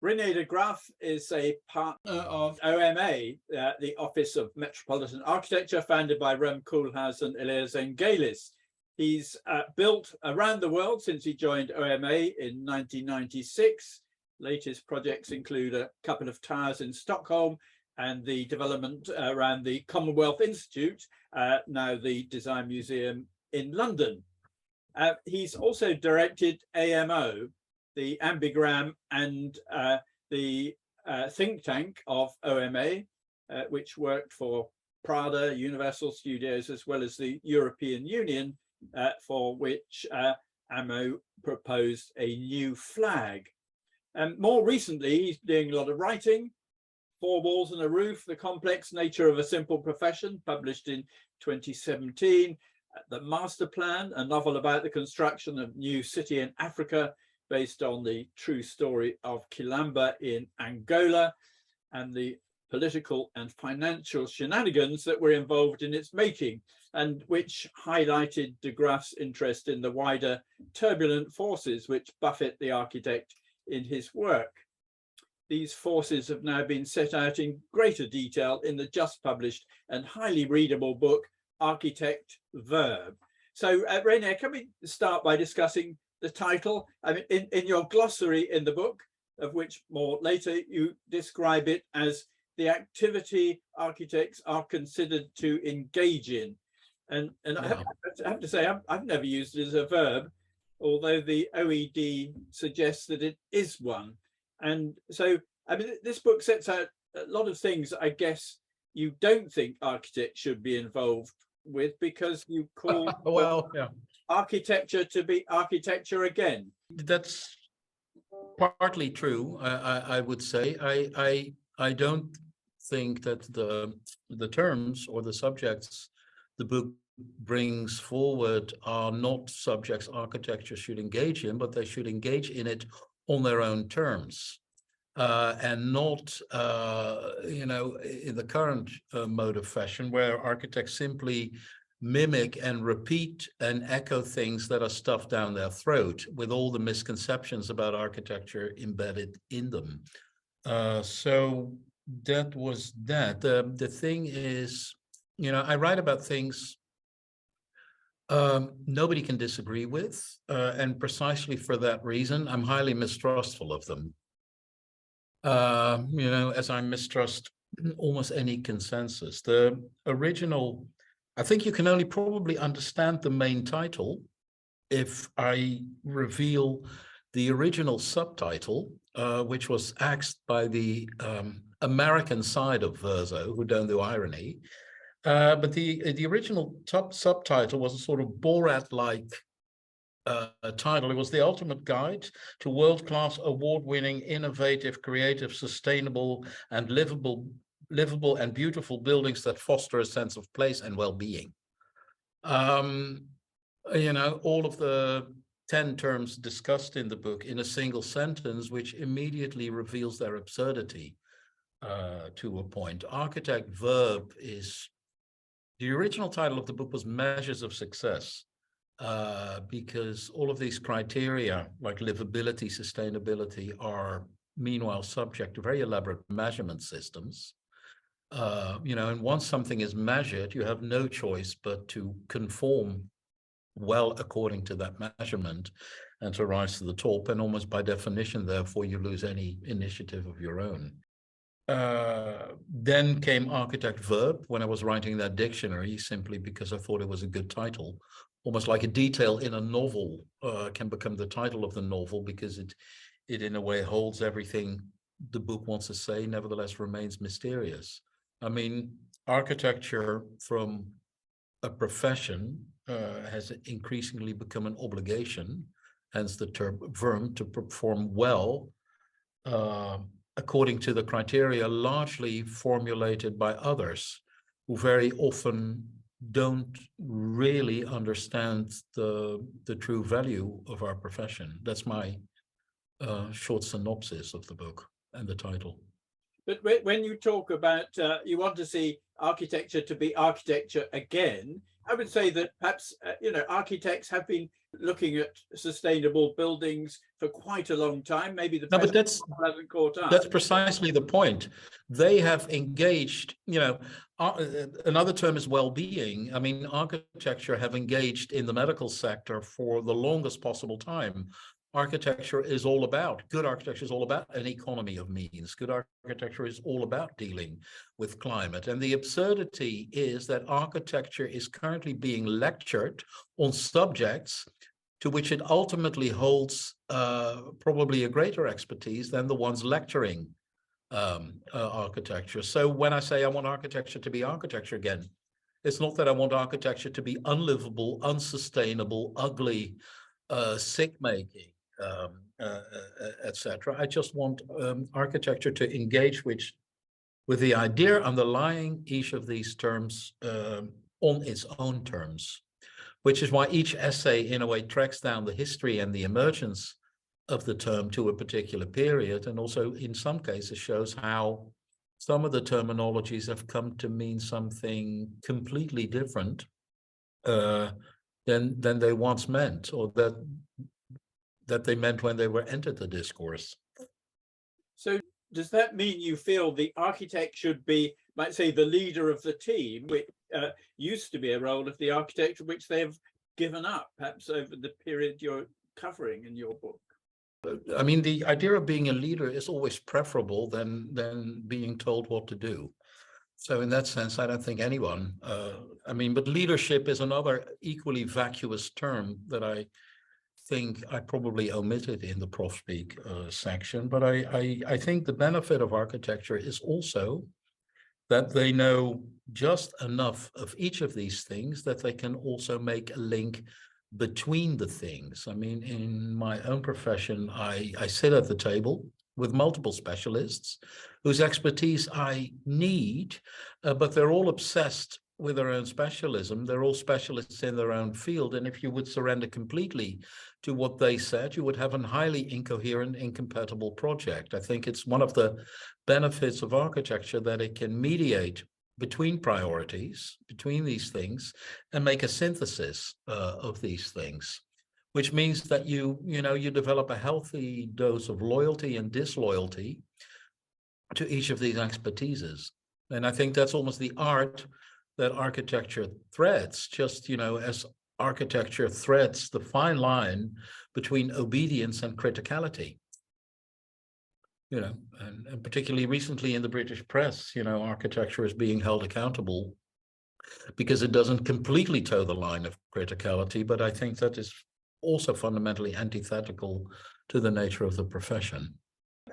Reinier de Graaf is a partner of OMA, the Office of Metropolitan Architecture, founded by Rem Koolhaas and Elias Engelis. He's built around the world since he joined OMA in 1996. Latest projects include a couple of towers in Stockholm and the development around the Commonwealth Institute, now the Design Museum in London. He's also directed AMO, the ambigram and the think tank of OMA, which worked for Prada, Universal Studios, as well as the European Union, for which AMO proposed a new flag. More recently, he's doing a lot of writing. Four Walls and a Roof, The Complex Nature of a Simple Profession, published in 2017. The Master Plan, a novel about the construction of new city in Africa, based on the true story of Quilamba in Angola, and the political and financial shenanigans that were involved in its making, and which highlighted de Graaf's interest in the wider turbulent forces which buffet the architect in his work. These forces have now been set out in greater detail in the just published and highly readable book, Architect Verb. So, Reinier, can we start by discussing the title? I mean, in your glossary in the book, of which more later, you describe it as the activity architects are considered to engage in. And yeah. I have to say, I've never used it as a verb, although the OED suggests that it is one. And so, I mean, this book sets out a lot of things I guess you don't think architects should be involved with, because you call architecture to be architecture again. That's partly true, I would say. I don't think that the terms or the subjects the book brings forward are not subjects architecture should engage in, but they should engage in it on their own terms, and not, in the current mode of fashion, where architects simply mimic and repeat and echo things that are stuffed down their throat, with all the misconceptions about architecture embedded in them. So that was that. The thing is, I write about things nobody can disagree with, and precisely for that reason, I'm highly mistrustful of them. As I mistrust almost any consensus. The original, I think you can only probably understand the main title if I reveal the original subtitle, which was axed by the American side of Verso, who don't do irony. But the original subtitle was a sort of Borat-like title. It was The Ultimate Guide to World-Class, Award-Winning, Innovative, Creative, Sustainable, and Livable and Beautiful Buildings that Foster a Sense of Place and Well-Being. All of the 10 terms discussed in the book in a single sentence, which immediately reveals their absurdity to a point. Architect Verb is... The original title of the book was Measures of Success, because all of these criteria, like livability, sustainability, are meanwhile subject to very elaborate measurement systems. And once something is measured, you have no choice but to conform well according to that measurement and to rise to the top. And almost by definition, therefore, you lose any initiative of your own. Then came Architect Verb when I was writing that dictionary, simply because I thought it was a good title. Almost like a detail in a novel can become the title of the novel, because it in a way holds everything the book wants to say, nevertheless remains mysterious. I mean, architecture from a profession has increasingly become an obligation, hence the term verb, to perform well according to the criteria largely formulated by others, who very often don't really understand the true value of our profession. That's my short synopsis of the book and the title. But when you talk about you want to see architecture to be architecture again, I would say that perhaps architects have been looking at sustainable buildings for quite a long time. Maybe the No, but present hasn't caught up. that's precisely the point. They have engaged, another term is well-being. I mean, architecture have engaged in the medical sector for the longest possible time. Good architecture is all about an economy of means. Good architecture is all about dealing with climate. And the absurdity is that architecture is currently being lectured on subjects to which it ultimately holds probably a greater expertise than the ones lecturing architecture. So when I say I want architecture to be architecture again, it's not that I want architecture to be unlivable, unsustainable, ugly, sick-making, etc. I just want architecture to engage with the idea underlying each of these terms on its own terms, which is why each essay in a way tracks down the history and the emergence of the term to a particular period, and also in some cases shows how some of the terminologies have come to mean something completely different than they once meant, or that they meant when they were entered the discourse. So does that mean you feel the architect should be, might say, the leader of the team, which used to be a role of the architect, which they have given up, perhaps over the period you're covering in your book? I mean, the idea of being a leader is always preferable than being told what to do. So in that sense, I don't think anyone, but leadership is another equally vacuous term that I think I probably omitted in the Prof Speak section, but I think the benefit of architecture is also that they know just enough of each of these things that they can also make a link between the things. I mean, in my own profession, I sit at the table with multiple specialists whose expertise I need, but they're all obsessed with their own specialism. They're all specialists in their own field. And if you would surrender completely to what they said, you would have a highly incoherent, incompatible project. I think it's one of the benefits of architecture that it can mediate between priorities, between these things, and make a synthesis of these things, which means that you develop a healthy dose of loyalty and disloyalty to each of these expertises. And I think that's almost the art that architecture threads, just, as architecture threads the fine line between obedience and criticality. And particularly recently in the British press, architecture is being held accountable because it doesn't completely toe the line of criticality, but I think that is also fundamentally antithetical to the nature of the profession.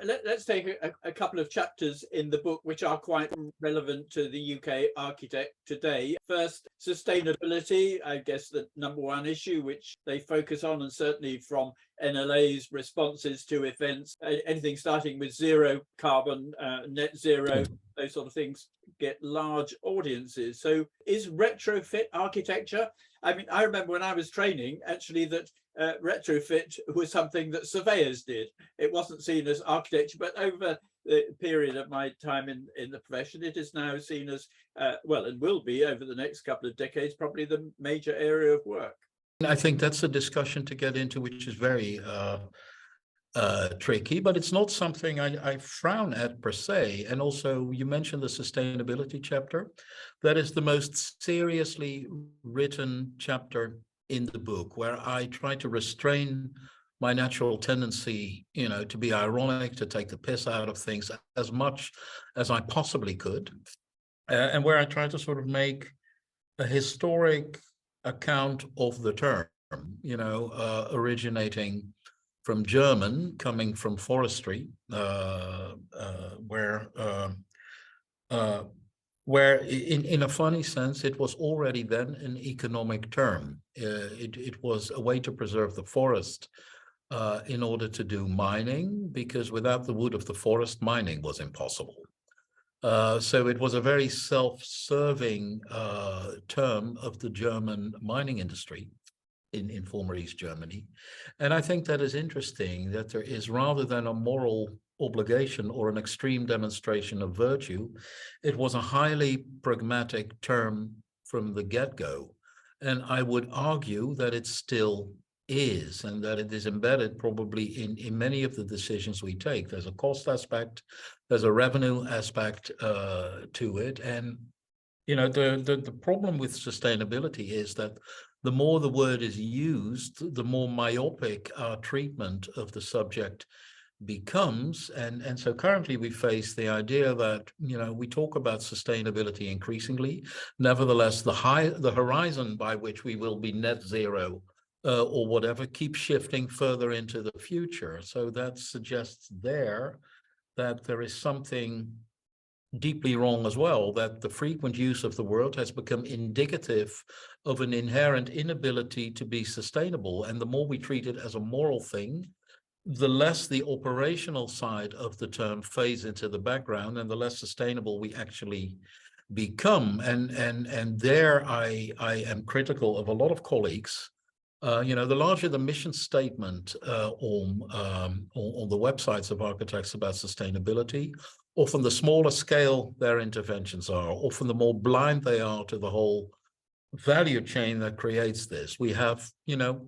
Let's take a couple of chapters in the book which are quite relevant to the UK architect today. First, sustainability, I guess the number one issue which they focus on, and certainly from NLA's responses to events, anything starting with zero carbon, net zero, those sort of things get large audiences. So is retrofit architecture? I mean, I remember when I was training, actually, that retrofit was something that surveyors did. It wasn't seen as architecture, but over the period of my time in the profession, it is now seen as, and will be over the next couple of decades, probably the major area of work. I think that's a discussion to get into, which is very tricky, but it's not something I frown at per se. And also, you mentioned the sustainability chapter. That is the most seriously written chapter in the book, where I try to restrain my natural tendency, to be ironic, to take the piss out of things as much as I possibly could, and where I try to sort of make a historic account of the term, originating from German, coming from forestry, where in a funny sense, it was already then an economic term. It was a way to preserve the forest in order to do mining, because without the wood of the forest, mining was impossible. So it was a very self-serving term of the German mining industry in former East Germany. And I think that is interesting, that there is, rather than a moral obligation or an extreme demonstration of virtue, it was a highly pragmatic term from the get-go. And I would argue that it's still is, and that it is embedded probably in many of the decisions we take. There's a cost aspect, there's a revenue aspect to it. And, you know, the problem with sustainability is that the more the word is used, the more myopic our treatment of the subject becomes. And so currently we face the idea that, you know, we talk about sustainability increasingly. Nevertheless, the horizon by which we will be net zero or whatever keeps shifting further into the future. So that suggests there that there is something deeply wrong as well, that the frequent use of the word has become indicative of an inherent inability to be sustainable. And the more we treat it as a moral thing, the less the operational side of the term fades into the background, and the less sustainable we actually become. And there I am critical of a lot of colleagues. You know, the larger the mission statement on the websites of architects about sustainability, often the smaller scale their interventions are, often the more blind they are to the whole value chain that creates this. We have, you know,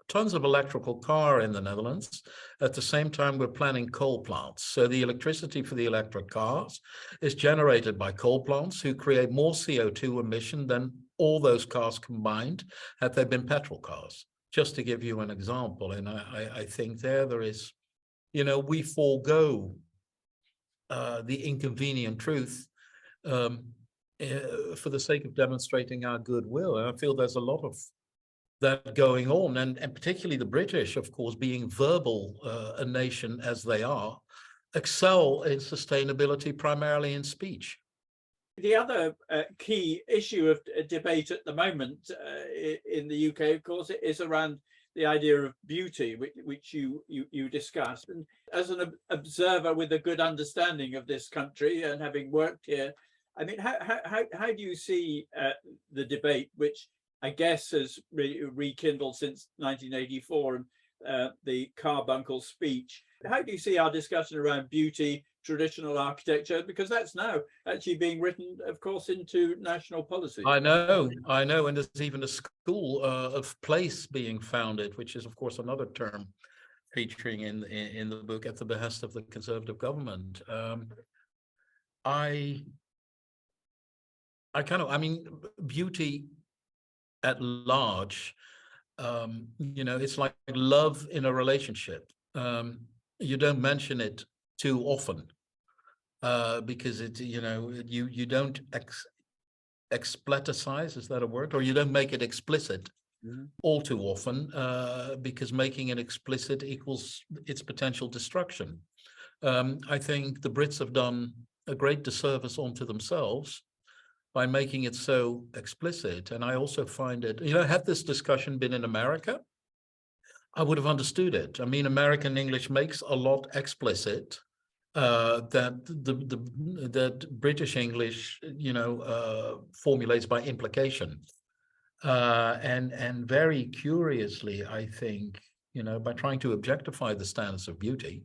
tons of electrical car in the Netherlands. At the same time, we're planning coal plants. So the electricity for the electric cars is generated by coal plants who create more CO2 emission than all those cars combined had they been petrol cars, just to give you an example. And I think there is, you know, we forego the inconvenient truth for the sake of demonstrating our goodwill. And I feel there's a lot of that going on, and particularly the British, of course, being verbal, a nation as they are, excel in sustainability primarily in speech. The other key issue of debate at the moment in the UK, of course, is around the idea of beauty, which you discussed. And as an observer with a good understanding of this country and having worked here, I mean, how do you see the debate, which I guess has rekindled since 1984 and the Carbuncle speech? How do you see our discussion around beauty, traditional architecture? Because that's now actually being written, of course, into national policy. I know, and there's even a school of place being founded, which is, of course, another term featuring in the book at the behest of the Conservative government. I mean, beauty at large, you know, it's like love in a relationship. You don't mention it too often because it, you know, you don't explicitize, is that a word? Or you don't make it explicit all too often because making it explicit equals its potential destruction. I think the Brits have done a great disservice onto themselves by making it so explicit. And I also find it, you know, had this discussion been in America, I would have understood it. I mean, American English makes a lot explicit that British English, you know, formulates by implication. And very curiously, I think, you know, by trying to objectify the standards of beauty,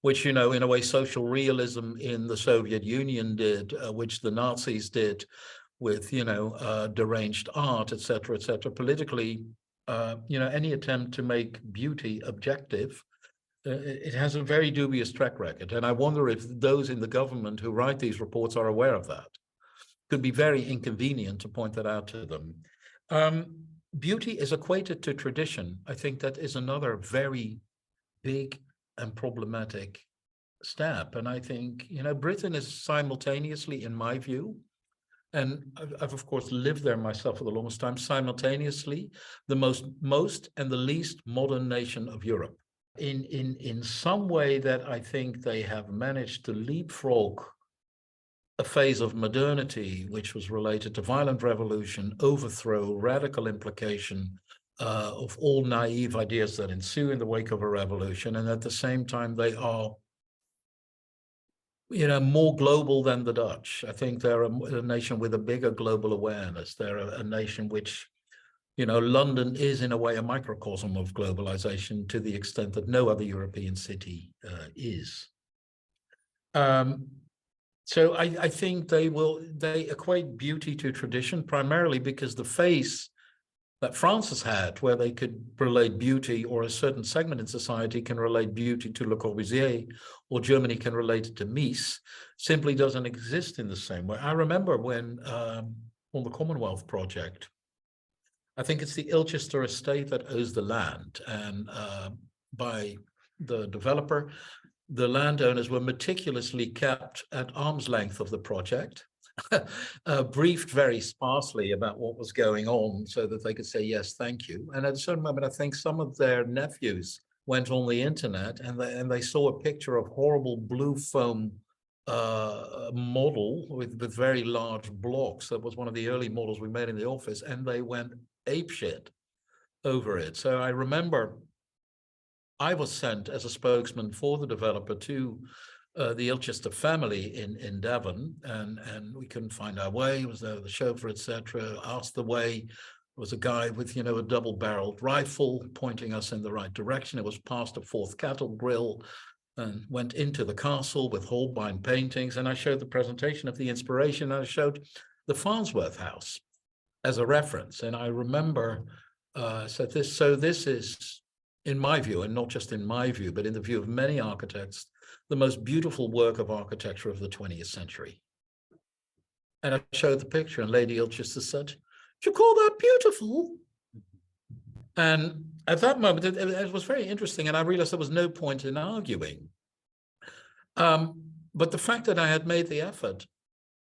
which, you know, in a way, social realism in the Soviet Union did, which the Nazis did with, you know, deranged art, et cetera, politically, you know, any attempt to make beauty objective, it has a very dubious track record. And I wonder if those in the government who write these reports are aware of that. Could be very inconvenient to point that out to them. Beauty is equated to tradition. I think that is another very big and problematic step. And I think, you know, Britain is simultaneously, in my view, and I've of course lived there myself for the longest time, simultaneously the most and the least modern nation of Europe. In some way that I think they have managed to leapfrog a phase of modernity, which was related to violent revolution, overthrow, radical implication of all naive ideas that ensue in the wake of a revolution. And at the same time, they are, you know, more global than the Dutch. I think they're a nation with a bigger global awareness. They're a nation which, you know, London is in a way a microcosm of globalization to the extent that no other European city is. So I think they equate beauty to tradition primarily because the face that France has had, where they could relate beauty, or a certain segment in society can relate beauty to Le Corbusier, or Germany can relate it to Mies, simply doesn't exist in the same way. I remember when on the Commonwealth project, I think it's the Ilchester estate that owns the land, and by the developer, the landowners were meticulously kept at arm's length of the project, briefed very sparsely about what was going on so that they could say, yes, thank you. And at a certain moment, I think some of their nephews went on the internet and they saw a picture of horrible blue foam model with very large blocks. That was one of the early models we made in the office, and they went apeshit over it. So I remember I was sent as a spokesman for the developer to the Ilchester family in Devon, and we couldn't find our way. It was there with the chauffeur, etc. Asked the way. There was a guy with, a double-barreled rifle pointing us in the right direction. It was past a Fourth Cattle Grill, and went into the castle with Holbein paintings. And I showed the presentation of the inspiration, and I showed the Farnsworth house as a reference. And I remember said this. So this is, in my view, and not just in my view, but in the view of many architects, the most beautiful work of architecture of the 20th century. And I showed the picture, and Lady Ilchester said, "Do you call that beautiful?" And at that moment, it was very interesting, and I realized there was no point in arguing. But the fact that I had made the effort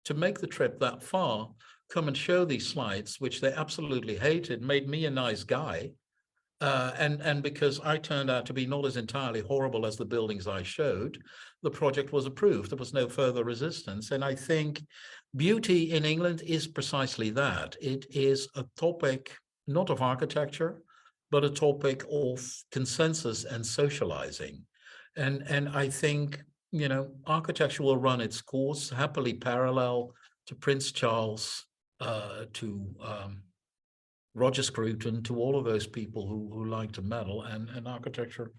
to make the trip that far, come and show these slides, which they absolutely hated, made me a nice guy. And because I turned out to be not as entirely horrible as the buildings I showed, the project was approved. There was no further resistance. And I think beauty in England is precisely that. It is a topic not of architecture, but a topic of consensus and socializing. And I think, architecture will run its course happily parallel to Prince Charles, to Roger Scruton, to all of those people who like to meddle, and architecture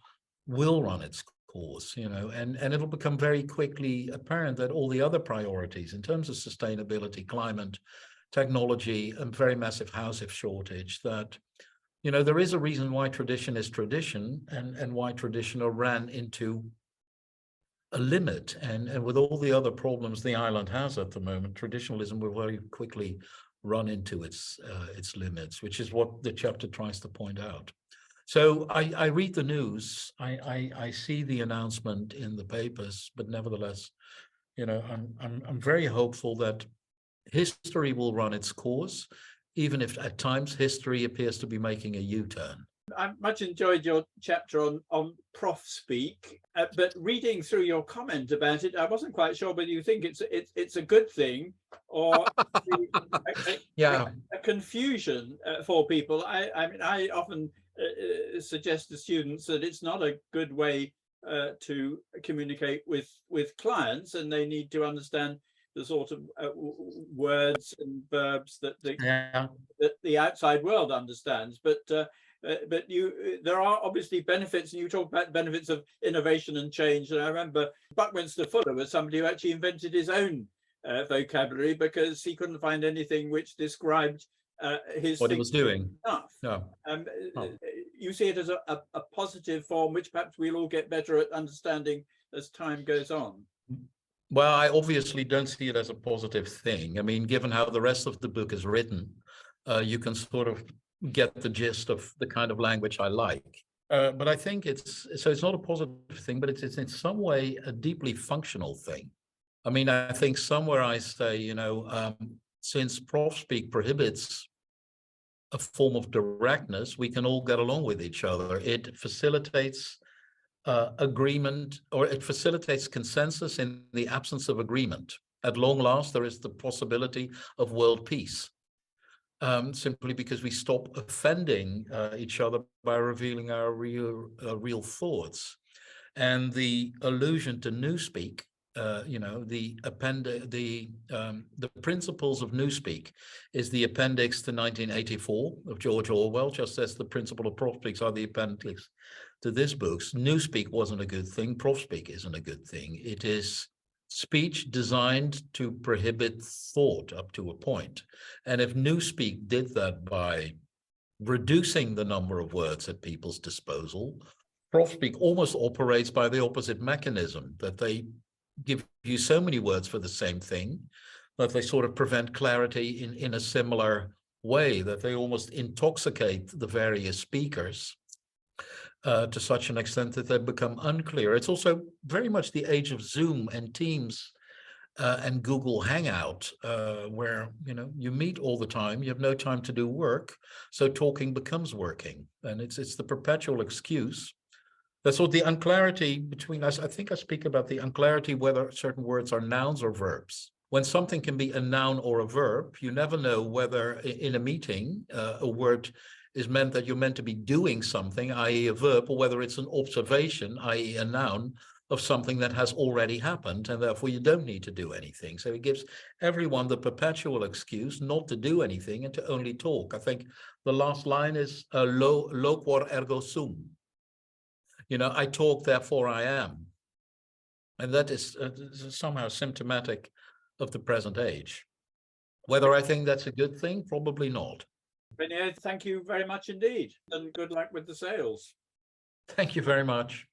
will run its course, and it'll become very quickly apparent that all the other priorities in terms of sustainability, climate, technology, and very massive housing shortage, that, there is a reason why tradition is tradition, and why tradition ran into a limit. And with all the other problems the island has at the moment, traditionalism will very quickly run into its limits, which is what the chapter tries to point out. So I read the news, I see the announcement in the papers, but nevertheless, I'm very hopeful that history will run its course, even if at times history appears to be making a U-turn. I much enjoyed your chapter on prof speak, but reading through your comment about it, I wasn't quite sure whether you think it's a good thing or a confusion for people. I mean, I often suggest to students that it's not a good way to communicate with clients, and they need to understand the sort of words and verbs that the outside world understands. But there are obviously benefits, and you talk about benefits of innovation and change. And I remember Buckminster Fuller was somebody who actually invented his own vocabulary because he couldn't find anything which described what he was doing. Enough. No. You see it as a positive form, which perhaps we'll all get better at understanding as time goes on. Well, I obviously don't see it as a positive thing. I mean, given how the rest of the book is written, you can sort of get the gist of the kind of language I like. But I think it's not a positive thing, but it's in some way a deeply functional thing. I mean, I think somewhere I say, since prof speak prohibits a form of directness, we can all get along with each other. It facilitates agreement, or it facilitates consensus in the absence of agreement. At long last, there is the possibility of world peace. Simply because we stop offending each other by revealing our real thoughts. And the allusion to newspeak, the principles of newspeak is the appendix to 1984 of George Orwell, just as the principle of profspeaks are the appendix to this book. Newspeak wasn't a good thing. Profspeak isn't a good thing. It is speech designed to prohibit thought up to a point. And if newspeak did that by reducing the number of words at people's disposal. Profspeak almost operates by the opposite mechanism, that they give you so many words for the same thing that they sort of prevent clarity in a similar way, that they almost intoxicate the various speakers to such an extent that they become unclear. It's also very much the age of Zoom and Teams and Google Hangout, where you meet all the time, you have no time to do work, so talking becomes working, and it's the perpetual excuse. That's what the unclarity between us. I think I speak about the unclarity whether certain words are nouns or verbs. When something can be a noun or a verb, you never know whether in a meeting a word is meant that you're meant to be doing something, i.e. a verb, or whether it's an observation, i.e. a noun, of something that has already happened, and therefore you don't need to do anything. So it gives everyone the perpetual excuse not to do anything and to only talk. I think the last line is loquor ergo sum. I talk, therefore I am. And that is somehow symptomatic of the present age. Whether I think that's a good thing, probably not. Reinier, thank you very much indeed, and good luck with the sales. Thank you very much.